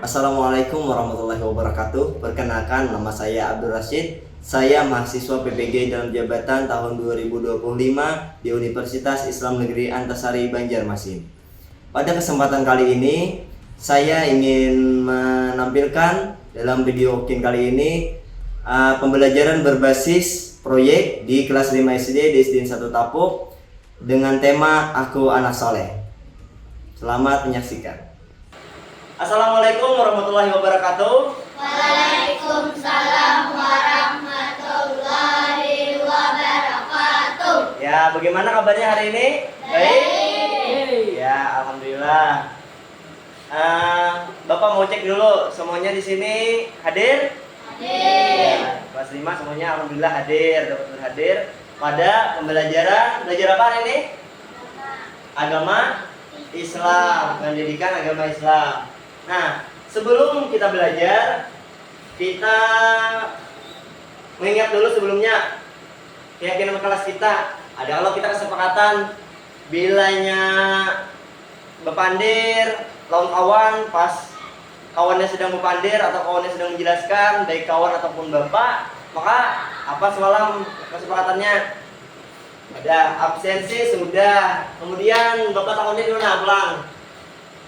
Assalamualaikum warahmatullahi wabarakatuh. Perkenalkan, nama saya Abdul Rashid. Saya mahasiswa PPG dalam jabatan tahun 2025 di Universitas Islam Negeri Antasari, Banjarmasin. Pada kesempatan kali ini, saya ingin menampilkan dalam video Kin kali ini pembelajaran berbasis proyek di kelas 5 SD di SDN 1 Tapuk dengan tema Aku Anak Soleh. Selamat menyaksikan. Assalamualaikum warahmatullahi wabarakatuh. Waalaikumsalam warahmatullahi wabarakatuh. Ya, bagaimana kabarnya hari ini? Baik. Ya, alhamdulillah. Bapak mau cek dulu semuanya di sini hadir? Hadir. Ya, kelas 5 semuanya alhamdulillah hadir, dapat berhadir pada belajar apa hari ini? Agama Islam, pendidikan agama Islam. Nah, sebelum kita belajar, kita mengingat dulu sebelumnya keyakinan kelas kita. Ada kalau kita kesepakatan bilanya bepandir lawan kawan pas kawannya sedang bepandir atau kawannya sedang menjelaskan, baik kawan ataupun bapak, maka apa semalam kesepakatannya? Ada absensi sudah. Kemudian bapak takutnya di mana pulang?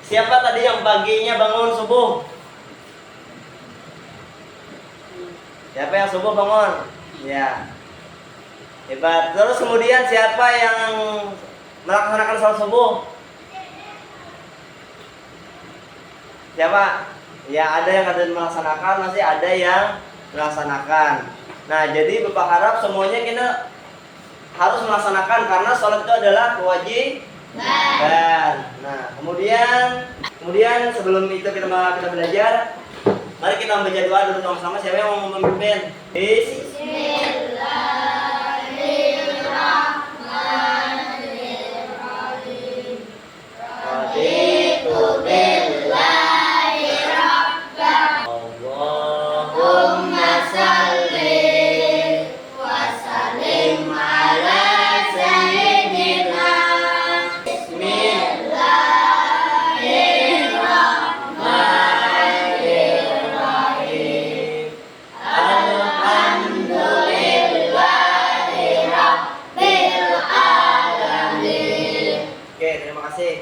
Siapa tadi yang paginya bangun subuh? Siapa yang subuh bangun? Ya. Hebat. Terus kemudian siapa yang melaksanakan salat subuh? Siapa? Ya, ada yang melaksanakan, masih ada yang melaksanakan. Nah, jadi Bapak harap semuanya kita harus melaksanakan karena sholat itu adalah kewajiban. Nah, kemudian sebelum itu kita belajar, mari kita membaca doa dulu sama-sama. Siapa yang mau memimpin? Bismillahirrahmanirrahim. Raditu billahi rabban. Allahumma shalli wa sallim ala sayyidina. Bismillahirrahmanirrahim. Alhamdulillahi rabbil alamin. Oke, terima kasih.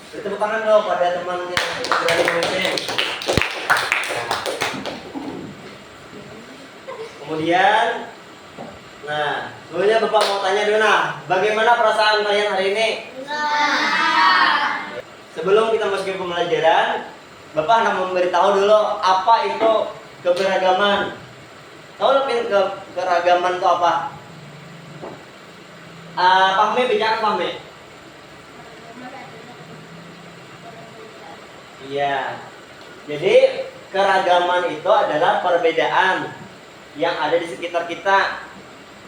Beri tepuk tangan dong pada teman yang berani memimpin. Kemudian, sebelumnya Bapak mau tanya dulu, bagaimana perasaan kalian hari ini? Sebelum kita masuk ke pembelajaran, Bapak hendak memberitahu dulu apa itu keberagaman. Tahu lebih keberagaman itu apa? Pahmi, bicara Pahmi. Iya. Jadi keragaman itu adalah perbedaan yang ada di sekitar kita.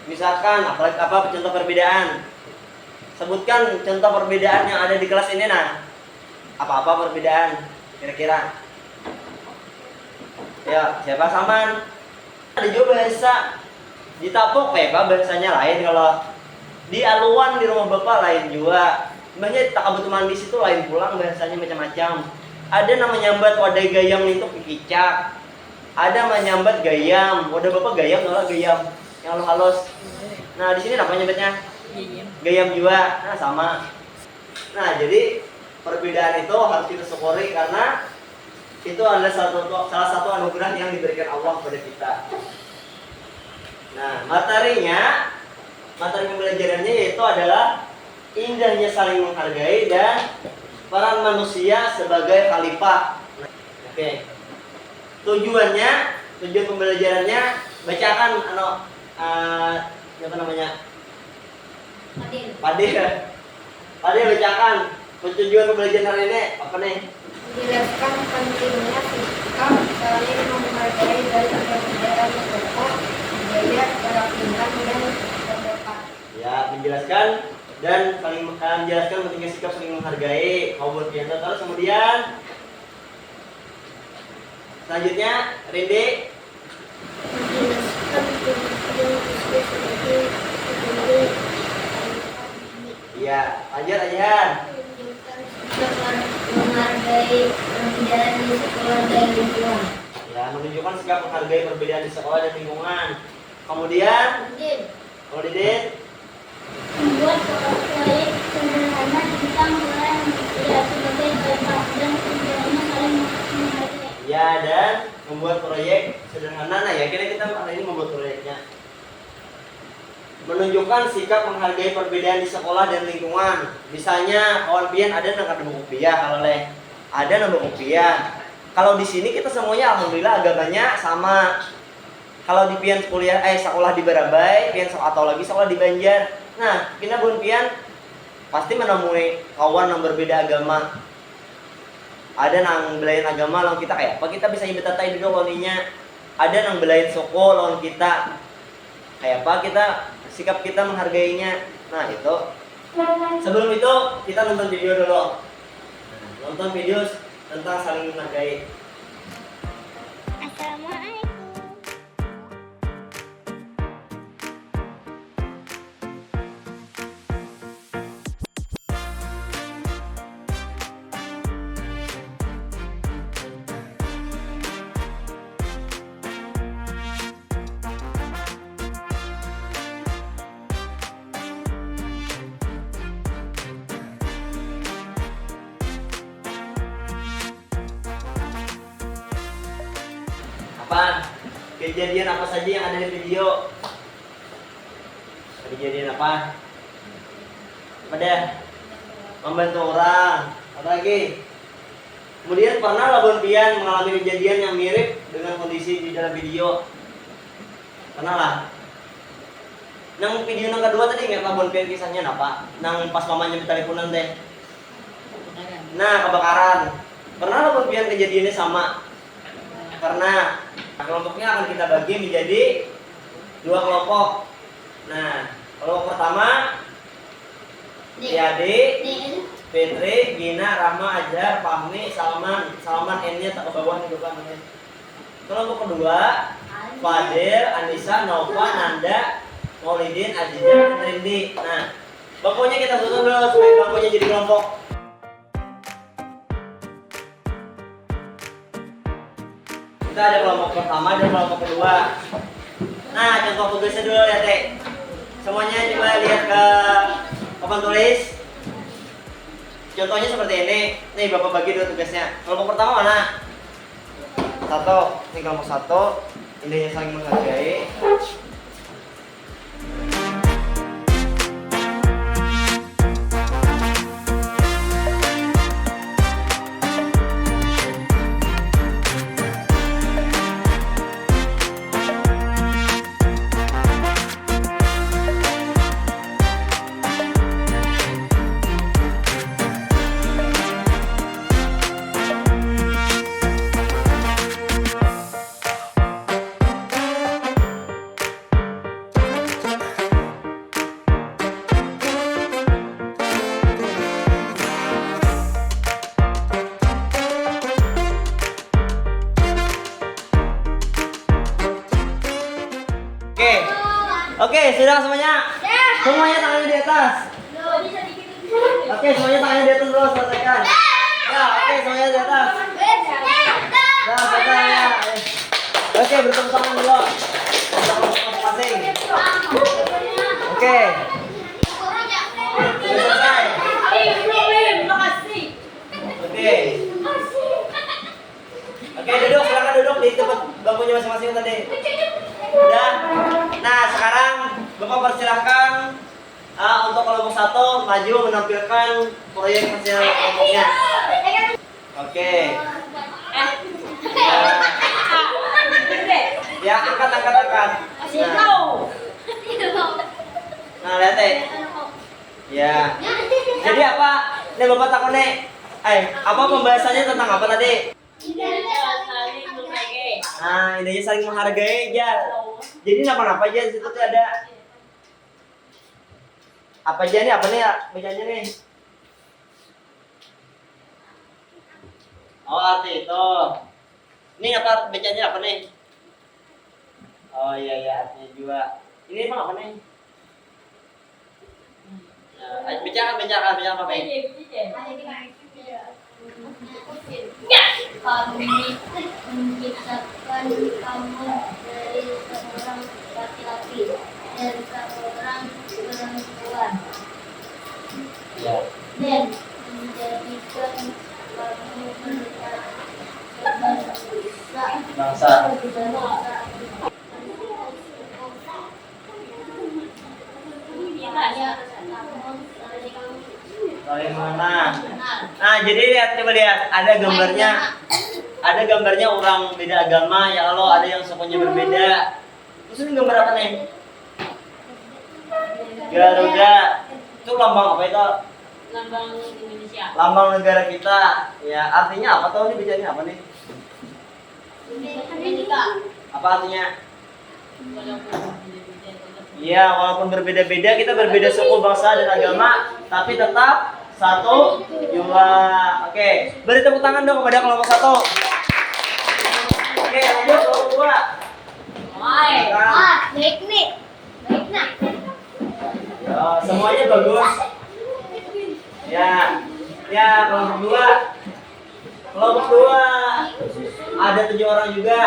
Misalkan apa contoh perbedaan? Sebutkan contoh perbedaan yang ada di kelas ini, Apa-apa perbedaan kira-kira? Ya, siapa Saman? Ada juga bahasa di Tapuk, Pak, bahasanya lain. Kalau di Aluan di rumah Bapak lain juga. Sebenarnya tak kebutuhan mandi situ lain pulang, bahasanya macam-macam. Ada nama nyambat wadah gayam itu kicak. Ada menyambat gayam, wadah Bapak gayam nolak gayam yang halus. Nah, di sini apa nyambatnya? Gayam juga. Nah, sama. Nah, jadi perbedaan itu harus kita syukuri karena itu adalah salah satu anugerah yang diberikan Allah kepada kita. Nah, materi pembelajarannya yaitu adalah indahnya saling menghargai dan peran manusia sebagai khalifah. Oke. Tujuan pembelajarannya bacakan apa namanya? Padil bacakan. Tujuan pembelajaran hari ini apa nih? Menjelaskan pentingnya sikap saling menghargai dan perbedaan pokok, budaya, cara pandang dan pendapat. Ya, menjelaskan pentingnya sikap saling menghargai. Terus kemudian selanjutnya Rindi Menjelaskan pentingnya Islam sebagai sebagai Iya, lanjut Ayan. menunjukkan sikap menghargai orang perbedaan di sekolah dan lingkungan. Ya, menunjukkan sikap menghargai perbedaan di sekolah dan lingkungan. Kemudian, kalau Didin, Membuat proyek sederhana tentang nilai ya sebagai dampak dan tujuannya saling menghargai. ya, dan membuat proyek sederhana. Nah, ya kira kita hari ini membuat proyeknya. Menunjukkan sikap menghargai perbedaan di sekolah dan lingkungan. Misalnya, kawan pian ada nang kada buku piah, kalau leh ada nang buku piah. Kalau di sini kita semuanya alhamdulillah agamanya sama. Kalau di pian kuliah sekolah di Barabai, pian atau lagi sekolah di Banjar. Nah, kita bun pian pasti menemui kawan yang berbeda agama. Ada nang belain agama lawan kita kayak apa kita bisa nyebetatai dulu lawannya. Ada nang belain suku lawan kita. Kayak apa kita sikap kita menghargainya. Nah, itu. Sebelum itu kita nonton video dulu. Nonton video tentang saling menghargai. Assalamualaikum. Apa? Kejadian apa saja yang ada di video? Kejadian apa? Pada membantu orang. Apa lagi? Kemudian pernah labuan pian mengalami kejadian yang mirip dengan kondisi di dalam video. Pernah lah. Nang video yang kedua tadi nggak labuan pian kisahnya apa? Nang pas mamanya berteleponan teh. Nah, kebakaran. Pernah labuan pian kejadiannya sama. Karena kelompoknya akan kita bagi menjadi dua kelompok. Nah, kelompok pertama Yadi, Fitri, Gina, Rahma, Ajar, Fahmi, Salman N-nya tak ke bawah nih bukan. Kelompok kedua Fadil, Anissa, Nova, Nanda, Maulidin, Aziza, dan Rindi. Nah, bangkunya kita susun dulu supaya bangkunya jadi kelompok. Kita ada kelompok pertama dan kelompok kedua. Nah, contoh tulisnya dulu ya, Teh. Semuanya coba lihat ke papan tulis. Contohnya seperti ini. Nih, Bapak bagi dulu tugasnya. Kelompok pertama mana? Satu. Ini kelompok satu. Intinya saling menghargai. Oke, sudah semuanya? Semuanya tangannya di atas. Oke, semuanya tangannya di atas dulu, selesaikan. Ya, oke, semuanya di atas. Nah, selesai ya. Oke, bertepuk tangan dulu. Masing-masing. Oke. Sudah selesai. Oke. Oke, duduk, silakan duduk di tempat bangkunya masing-masing tadi. Udah. Nah, sekarang Bapak persilahkan untuk kelompok satu maju menampilkan proyek hasil kelompoknya. Oke. Ya, angkat. Nah, lihat deh. Ya. Jadi apa? Nih Bapak takut nih. Apa pembahasannya tentang apa tadi? Nah, intinya saling menghargai aja. Jadi apa aja di situ tuh ada apa aja nih? Apa nih ya? Bacanya nih. Oh, arti itu. Ini apa bacanya apa nih? Oh iya artinya juga. Ini emang apa nih? Nah, bicarakan apa nih? Kami menciptakan kamu dari seorang laki-laki dan seorang perempuan Ya. dan menjadikan kamu Bangsa. Saling mengenal. Nah, jadi lihat, coba lihat, ada gambarnya orang beda agama. Ya Allah, ada yang sukunya berbeda. Terus ini gambar apa nih? Garuda. Itu lambang apa itu? Lambang Indonesia. Lambang negara kita. Ya, artinya apa? Tahu nih bacanya apa nih? Amerika. Apa artinya? Iya, walaupun berbeda-beda, kita berbeda suku, bangsa, dan agama, tapi tetap satu jua. Oke, beri tepuk tangan dong kepada kelompok satu. Oke, lanjut kelompok dua. Baik nih. Baik nah. Ya, semuanya bagus. Ya, ya kelompok dua. Kelompok dua ada 7 orang juga.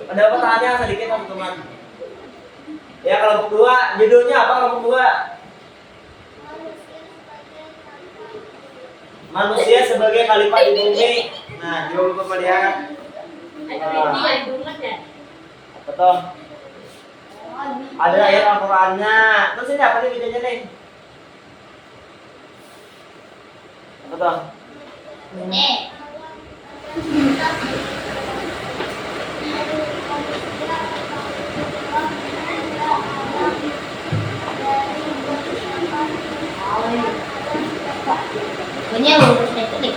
Ada pertanyaan sedikit teman-teman. Ya kelompok dua, judulnya apa kelompok dua? Manusia sebagai khalifah di bumi. Nah, coba Bapak lihat. Betul. Ada ayat Al-Qur'annya. Terus ini apa nih bedanya nih? Betul. Punya lurus itu nih.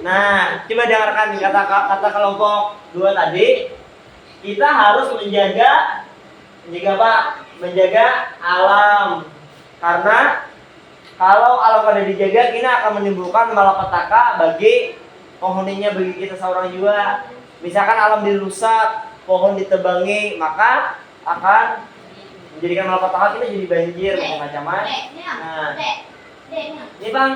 Nah, coba dengarkan kata kelompok dua tadi. Kita harus menjaga apa? Menjaga alam. Karena kalau alam kada dijaga, kita akan menimbulkan malapetaka bagi penghuninya, bagi kita seorang juga. Misalkan alam dirusak, pohon ditebangi, maka akan menjadikan malapetaka, kita jadi banjir, macam-macam. Nah, ini Bang.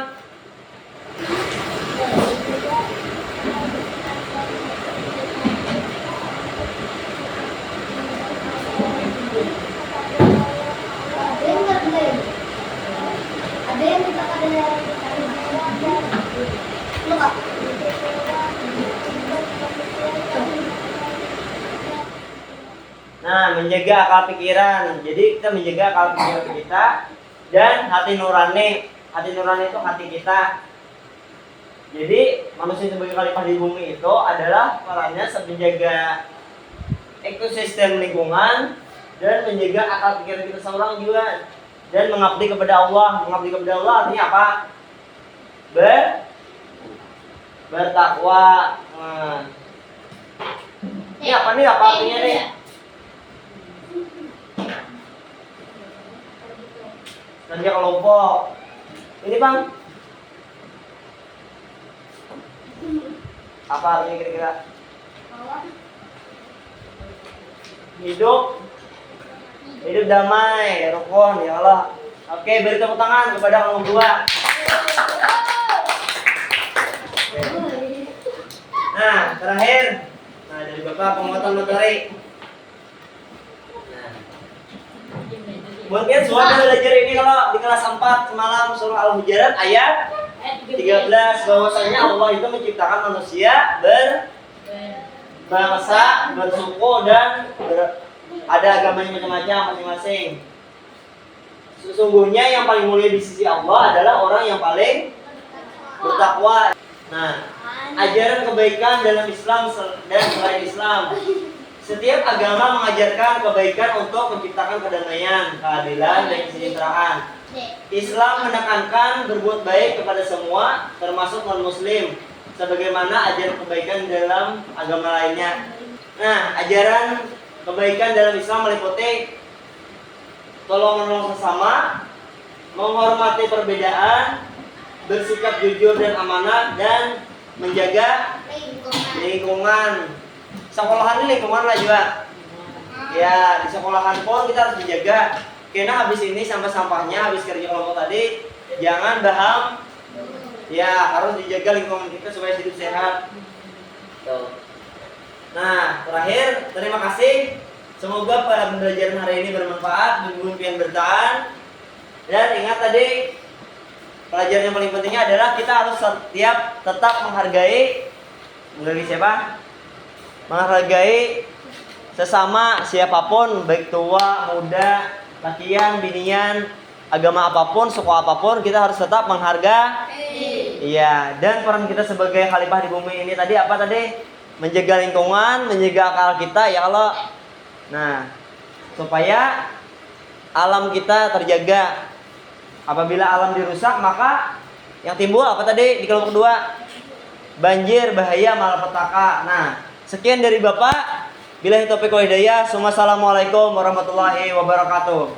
Ada yang kita Nah, menjaga akal pikiran. Jadi kita menjaga akal pikiran kita dan hati nurani. Hati nurani itu hati kita. Jadi manusia sebagai khalifah di bumi itu adalah perannya menjaga ekosistem lingkungan dan menjaga akal pikiran kita seorang juga dan mengabdi kepada Allah. Mengabdi kepada Allah artinya apa? Bertakwa. Nah. Ini apa nih? Apa artinya nih? Kerja kelompok. Ini Bang. Apa artinya kira-kira? Hidup damai, rukun, ya Allah. Oke, beri tepuk tangan kepada kelompok dua. Oke. Nah, terakhir. Nah, dari Bapak penguatan materi. Nah. Buat kalian semua yang belajar ini kalau di kelas 4 semalam surah Al-Hujurat ayat 13 bahwasanya Allah itu menciptakan manusia berbangsa, bersuku dan ada agamanya macam-macam masing-masing. Sesungguhnya yang paling mulia di sisi Allah adalah orang yang paling bertakwa. Nah, ajaran kebaikan dalam Islam dan selain Islam. Setiap agama mengajarkan kebaikan untuk menciptakan kedamaian, keadilan, dan kesejahteraan. Islam menekankan berbuat baik kepada semua, termasuk non-muslim, sebagaimana ajaran kebaikan dalam agama lainnya. Nah, ajaran kebaikan dalam Islam meliputi tolong-menolong sesama, menghormati perbedaan, bersikap jujur dan amanah, dan menjaga lingkungan. Sekolahan ini lingkungan lah juga. Ya, di sekolahan pun kita harus menjaga Karena habis ini sampah-sampahnya, habis kerja kelompok tadi, jangan baham. Ya, harus dijaga lingkungan kita supaya hidup sehat. Tuh. Nah, terakhir, terima kasih. Semoga pada pembelajaran hari ini bermanfaat, mimpian bertahan. Dan ingat tadi, pelajaran yang paling pentingnya adalah kita harus setiap tetap menghargai siapa? Menghargai sesama siapapun, baik tua, muda, lakian, binian, agama apapun, suku apapun, kita harus tetap menghargai. Iya, dan peran kita sebagai khalifah di bumi ini tadi apa tadi? Menjaga lingkungan, menjaga akal kita ya Allah. Nah, supaya alam kita terjaga. Apabila alam dirusak, maka yang timbul apa tadi di kelompok 2? Banjir, bahaya, malapetaka. Nah, sekian dari Bapak. Billahi taufiq wal hidayah. Assalamualaikum warahmatullahi wabarakatuh.